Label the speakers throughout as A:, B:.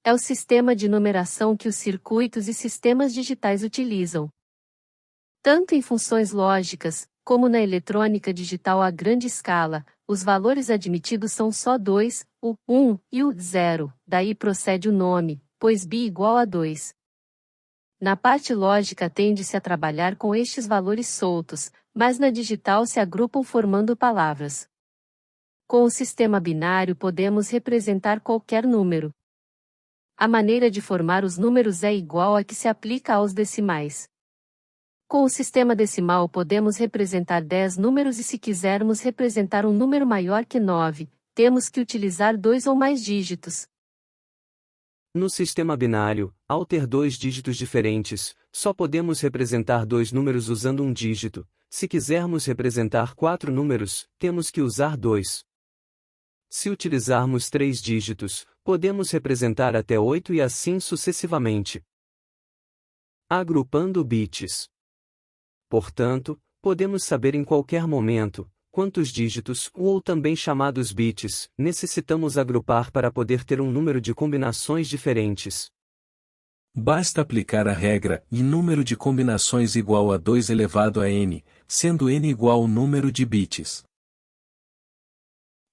A: É o sistema de numeração que os circuitos e sistemas digitais utilizam. Tanto em funções lógicas, como na eletrônica digital a grande escala, os valores admitidos são só dois, o 1 e o 0, daí procede o nome, pois bi igual a 2. Na parte lógica tende-se a trabalhar com estes valores soltos, mas na digital se agrupam formando palavras. Com o sistema binário podemos representar qualquer número. A maneira de formar os números é igual à que se aplica aos decimais. Com o sistema decimal podemos representar 10 números e se quisermos representar um número maior que 9, temos que utilizar 2 ou mais dígitos.
B: No sistema binário, ao ter 2 dígitos diferentes, só podemos representar 2 números usando um dígito. Se quisermos representar 4 números, temos que usar 2. Se utilizarmos 3 dígitos, podemos representar até 8 e assim sucessivamente. Agrupando bits. Portanto, podemos saber em qualquer momento quantos dígitos, ou também chamados bits, necessitamos agrupar para poder ter um número de combinações diferentes.
C: Basta aplicar a regra e número de combinações igual a 2 elevado a n, sendo n igual ao número de bits.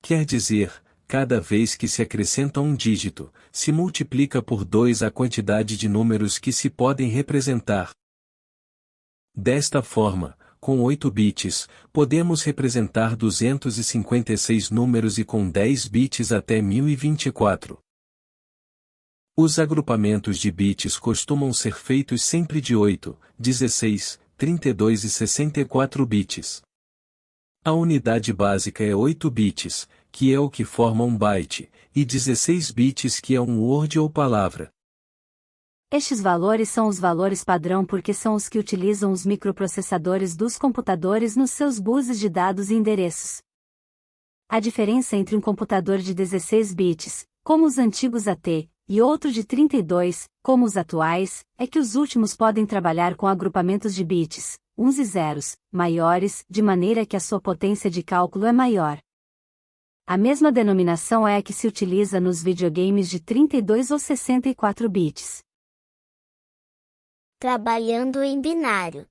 C: Quer dizer, cada vez que se acrescenta um dígito, se multiplica por 2 a quantidade de números que se podem representar. Desta forma, com 8 bits, podemos representar 256 números e com 10 bits até 1024. Os agrupamentos de bits costumam ser feitos sempre de 8, 16, 32 e 64 bits. A unidade básica é 8 bits, que é o que forma um byte, e 16 bits que é um word ou palavra.
D: Estes valores são os valores padrão porque são os que utilizam os microprocessadores dos computadores nos seus buses de dados e endereços. A diferença entre um computador de 16 bits, como os antigos AT, e outro de 32, como os atuais, é que os últimos podem trabalhar com agrupamentos de bits, uns e zeros, maiores, de maneira que a sua potência de cálculo é maior. A mesma denominação é a que se utiliza nos videogames de 32 ou 64 bits.
E: Trabalhando em binário.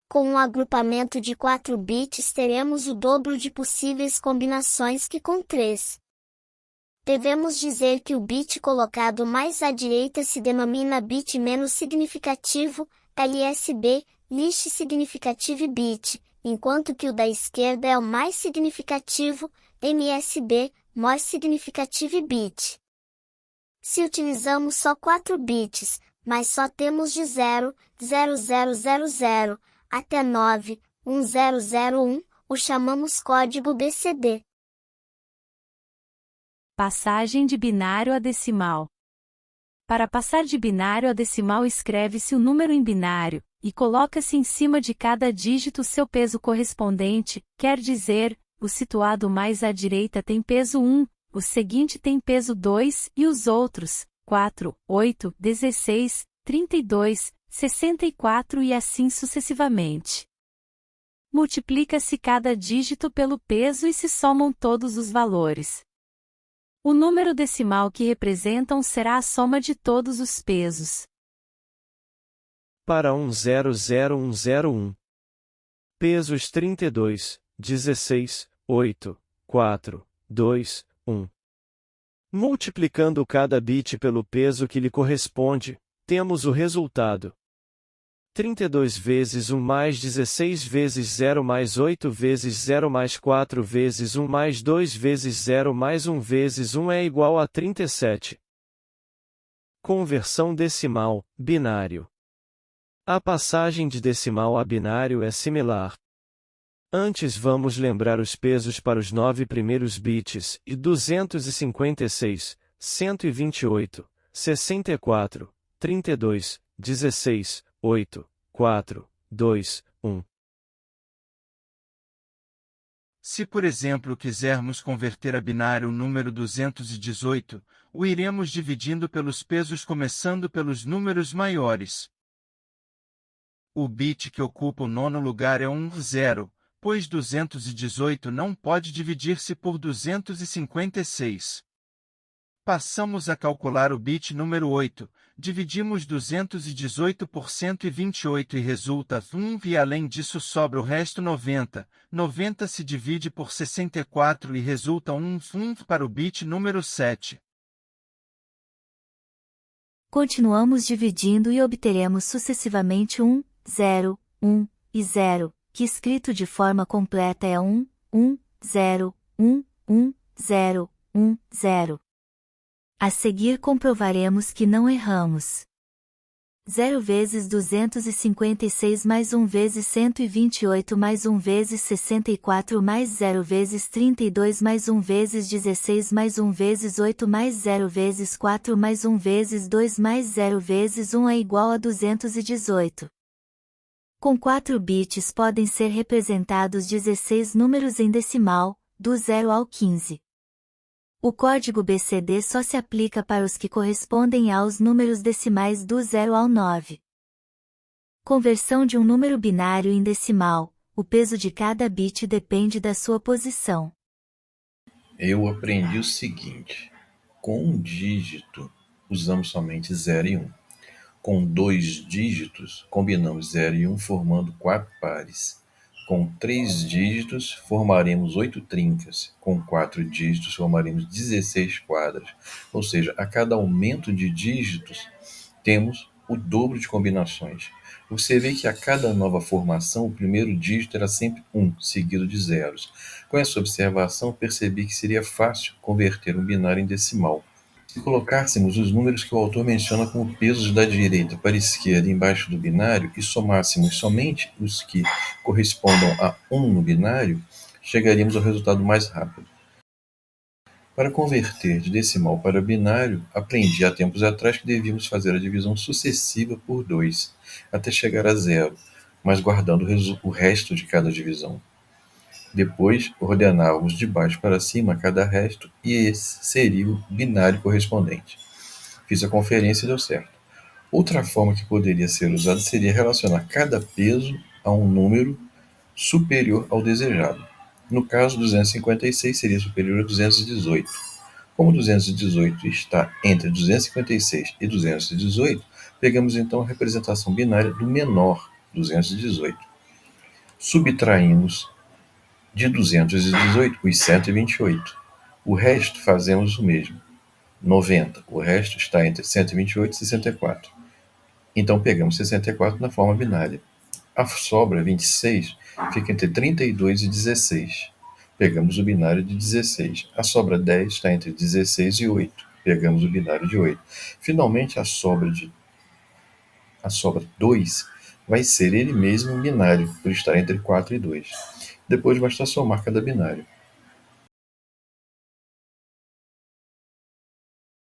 E: Com um agrupamento de 4 bits teremos o dobro de possíveis combinações que com 3. Devemos dizer que o bit colocado mais à direita se denomina bit menos significativo, LSB, Least Significant Bit, enquanto que o da esquerda é o mais significativo, MSB, More Significant Bit. Se utilizamos só 4 bits, mas só temos de 0, 0000, até 9, 1001, o chamamos código BCD.
D: Passagem de binário a decimal. Para passar de binário a decimal escreve-se o número em binário, e coloca-se em cima de cada dígito seu peso correspondente, quer dizer, o situado mais à direita tem peso 1, o seguinte tem peso 2 e os outros, 4, 8, 16, 32, 64 e assim sucessivamente. Multiplica-se cada dígito pelo peso e se somam todos os valores. O número decimal que representam será a soma de todos os pesos.
F: Para 100101. Pesos 32, 16, 8, 4, 2, 1. Multiplicando cada bit pelo peso que lhe corresponde, temos o resultado. 32 vezes 1 mais 16 vezes 0 mais 8 vezes 0 mais 4 vezes 1 mais 2 vezes 0 mais 1 vezes 1 é igual a 37. Conversão decimal, binário. A passagem de decimal a binário é similar. Antes vamos lembrar os pesos para os 9 primeiros bits, e 256, 128, 64, 32, 16, 8, 4, 2, 1.
G: Se por exemplo quisermos converter a binário o número 218, o iremos dividindo pelos pesos começando pelos números maiores. O bit que ocupa o nono lugar é 0, pois 218 não pode dividir-se por 256. Passamos a calcular o bit número 8. Dividimos 218 por 128 e resulta 1, e além disso sobra o resto 90. 90 se divide por 64 e resulta 1 para o bit número 7.
D: Continuamos dividindo e obteremos sucessivamente 1, 0, 1 e 0, que escrito de forma completa é 1, 1, 0, 1, 1, 0, 1, 0. A seguir comprovaremos que não erramos. 0 vezes 256 mais 1 vezes 128 mais 1 vezes 64 mais 0 vezes 32 mais 1 vezes 16 mais 1 vezes 8 mais 0 vezes 4 mais 1 vezes 2 mais 0 vezes 1 é igual a 218. Com 4 bits podem ser representados 16 números em decimal, do 0 ao 15. O código BCD só se aplica para os que correspondem aos números decimais do 0 ao 9. Conversão de um número binário em decimal. O peso de cada bit depende da sua posição.
H: Eu aprendi o seguinte: com um dígito, usamos somente 0 e 1. Com 2 dígitos, combinamos 0 e 1 formando 4 pares. Com 3 dígitos, formaremos 8 trincas. Com 4 dígitos, formaremos 16 quadras. Ou seja, a cada aumento de dígitos, temos o dobro de combinações. Você vê que a cada nova formação, o primeiro dígito era sempre 1, seguido de zeros. Com essa observação, percebi que seria fácil converter um binário em decimal. Se colocássemos os números que o autor menciona como pesos da direita para a esquerda embaixo do binário e somássemos somente os que correspondam a 1 no binário, chegaríamos ao resultado mais rápido. Para converter de decimal para binário, aprendi há tempos atrás que devíamos fazer a divisão sucessiva por 2, até chegar a 0, mas guardando o resto de cada divisão. Depois, ordenávamos de baixo para cima cada resto e esse seria o binário correspondente. Fiz a conferência e deu certo. Outra forma que poderia ser usada seria relacionar cada peso a um número superior ao desejado. No caso, 256 seria superior a 218. Como 218 está entre 256 e 218, pegamos então a representação binária do menor, 218. Subtraímos de 218 os 128. O resto fazemos o mesmo. 90. O resto está entre 128 e 64. Então pegamos 64 na forma binária. A sobra 26 fica entre 32 e 16. Pegamos o binário de 16. A sobra 10 está entre 16 e 8. Pegamos o binário de 8. Finalmente, a sobra 2 vai ser ele mesmo um binário, por estar entre 4 e 2. Depois basta somar cada binário.